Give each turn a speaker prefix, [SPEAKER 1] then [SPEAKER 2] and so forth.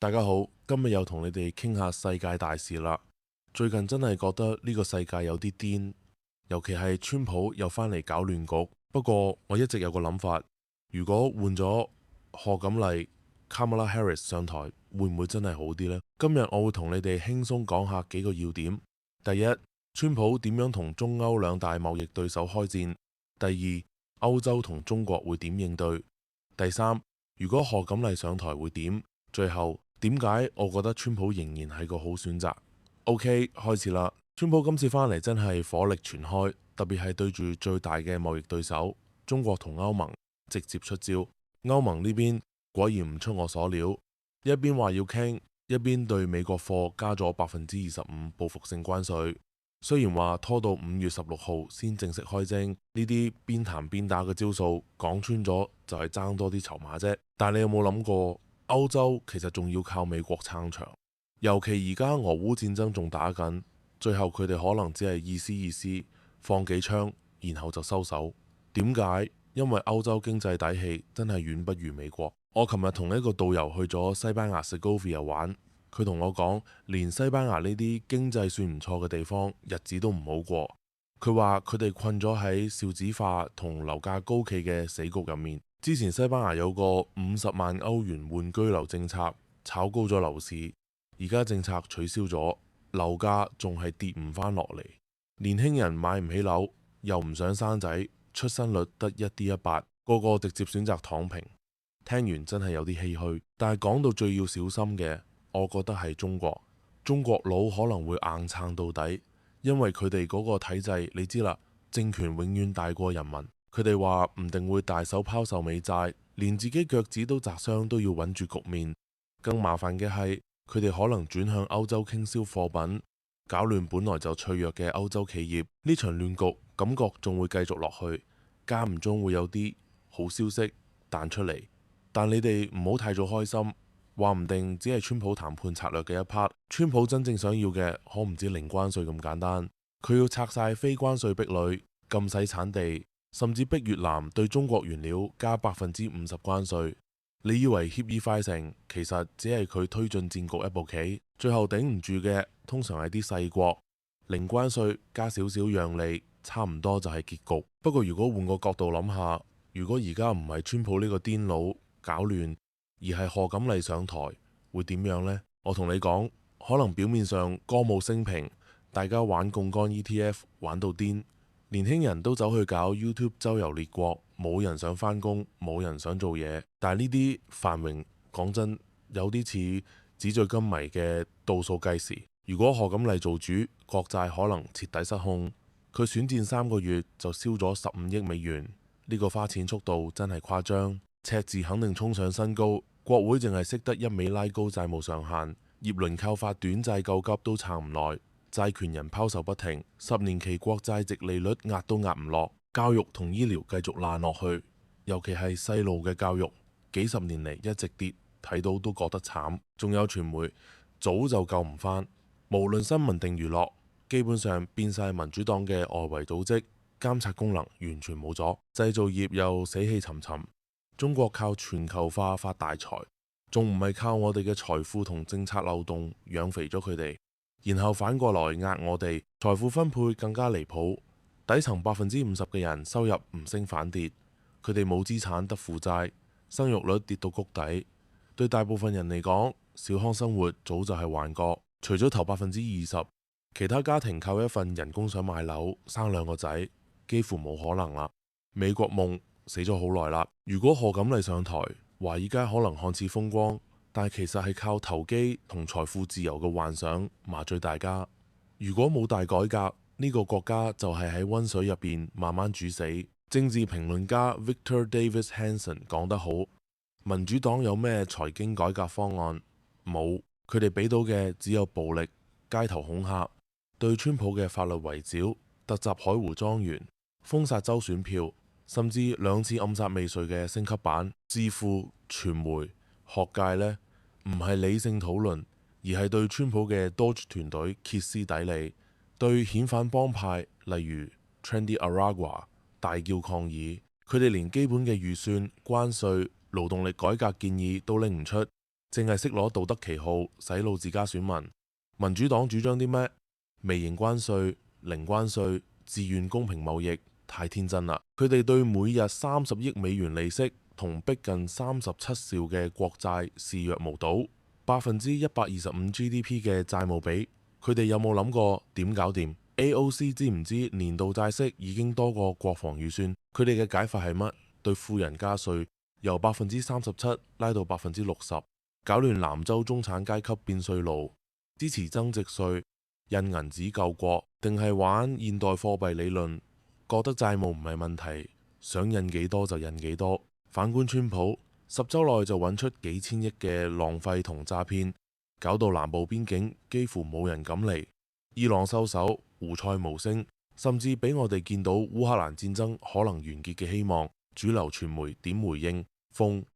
[SPEAKER 1] 大家好，今日又同你哋傾下世界大事啦。最近真係覺得呢個世界有啲癲，尤其係川普又返嚟搞亂局。不過我一直有個諗法，如果換咗賀錦麗 Kamala Harris 上台，會唔會真係好啲呢？今日我會同你哋輕鬆講下幾個要點。第一，川普點樣同中歐兩大貿易對手開戰？第二，歐洲同中國會點應對？第三，如果賀錦麗上台會點？最後，點解我覺得川普仍然係個好選擇？OK，開始啦。川普今次返嚟真係火力全開，特別係對住最大嘅貿易對手中國同歐盟直接出招。歐盟呢邊果然唔出我所料，一邊話要傾，一邊對美國貨加咗25%報復性關稅。雖然話拖到5月16號先正式開徵，呢啲邊談邊打嘅招數，講穿咗就係爭多啲籌碼啫。但你有冇諗過？歐洲其實仲要靠美國撐場，尤其而家俄烏戰爭仲打緊，最後佢哋可能只係意思放幾槍，然後就收手。點解？因為歐洲經濟底氣真係遠不如美國。我琴日同一個導遊去咗西班牙 Segovia 玩，佢同我講，連西班牙呢啲經濟算唔錯嘅地方，日子都唔好過。佢話佢哋困咗喺少子化同樓價高企嘅死局入面。之前西班牙有個50萬歐元換居留政策，炒高咗樓市，而家政策取消咗，樓價仲係跌唔返落嚟。年輕人買唔起樓，又唔想生仔，出生率得1D18，個個直接選擇躺平。聽完真係有啲唏噓。但係講到最要小心嘅，我覺得係中國。中國佬可能會硬撐到底，因為佢哋嗰個體制，你知啦，政權永遠大過人民。佢哋話唔定會大手拋售美債，連自己腳趾都砸傷都要穩住局面。更麻煩嘅係，佢哋可能轉向歐洲傾銷貨品，搞亂本來就脆弱嘅歐洲企業。呢場亂局感覺仲會繼續落去，間唔中會有啲好消息彈出嚟。但你哋唔好太早開心，話唔定只係川普談判策略嘅一 part。川普真正想要嘅可唔止零關稅咁簡單，佢要拆晒非關稅壁壘，禁洗產地。甚至逼越南對中國原料加50%關稅。你以為協議快成，其實只係佢推進戰局一步棋，最後頂唔住嘅通常係啲細國。零關稅加少少讓利，差唔多就係結局。不過如果換個角度諗下，如果而家唔係川普呢個癲佬搞亂，而係賀錦麗上台，會點樣呢？我同你講，可能表面上歌舞升平，大家玩槓桿 ETF 玩到癲。年輕人都走去搞 YouTube 周遊列國，冇人想返工，冇人想做嘢。但係呢啲繁榮，講真有啲似紙醉金迷嘅倒數計時。如果賀錦麗做主，國債可能徹底失控。佢選戰3個月就燒咗15億美元，呢個花錢速度真係誇張。赤字肯定衝上新高，國會淨係識得一味拉高債務上限，葉倫靠發短債救急都撐唔耐。債權人拋售不停，10年期國債值利率壓都壓唔落，教育同醫療繼續爛落去，尤其係細路嘅教育，幾十年嚟一直跌，睇到都覺得慘。仲有傳媒早就救唔返，無論新聞定娛樂，基本上變晒民主黨嘅外圍組織，監察功能完全冇咗，製造業又死氣沉沉。中國靠全球化發大財，仲唔係靠我哋嘅財富同政策漏洞養肥咗佢哋？然後反過來壓我哋，財富分配更加離譜，底層50%嘅人收入唔升反跌，佢哋冇資產得負債，生育率跌到谷底。對大部分人嚟講，小康生活早就係幻覺。除咗頭20%，其他家庭靠一份人工想買樓生2個仔，幾乎冇可能啦。美國夢死咗好耐啦。如果賀錦麗上台，華爾街可能看似風光，但係其實係靠投機同財富自由嘅幻想麻醉大家。如果冇大改革，呢個國家就係喺溫水入邊慢慢煮死。政治評論家 Victor Davis Hanson 講得好，民主黨有咩財經改革方案？冇，佢哋俾到嘅只有暴力、街頭恐嚇、對川普嘅法律圍剿、突襲海湖莊園、封殺州選票，甚至2次暗殺未遂嘅升級版。智庫、傳媒、學界呢，唔係理性討論，而係對川普嘅 Doge 團隊歇斯底里，對遣返幫派例如 Trendy Aragua 大叫抗議。佢哋連基本嘅預算、關稅、勞動力改革建議都拎唔出，淨係識攞道德旗號洗腦自家選民。民主黨主張啲咩？微型關稅、零關稅、自願公平貿易，太天真啦！佢哋對每日30億美元利息同逼近37兆嘅國債視若無睹，125% GDP 嘅債務比，佢哋有冇諗過點搞掂？AOC 知唔知年度債息已經多過國防預算？佢哋嘅解法係乜？對富人加稅，由37%拉到60%，搞亂南州中產階級變稅奴，支持增值稅、印銀紙救國，定係玩現代貨幣理論？覺得債務唔係問題，想印幾多就印幾多。反觀川普，10週內就揾出幾千億嘅浪費同詐騙，搞到南部邊境幾乎冇人敢嚟。伊朗收手，胡塞無聲，甚至俾我哋見到烏克蘭戰爭可能完結嘅希望。主流傳媒點回應？封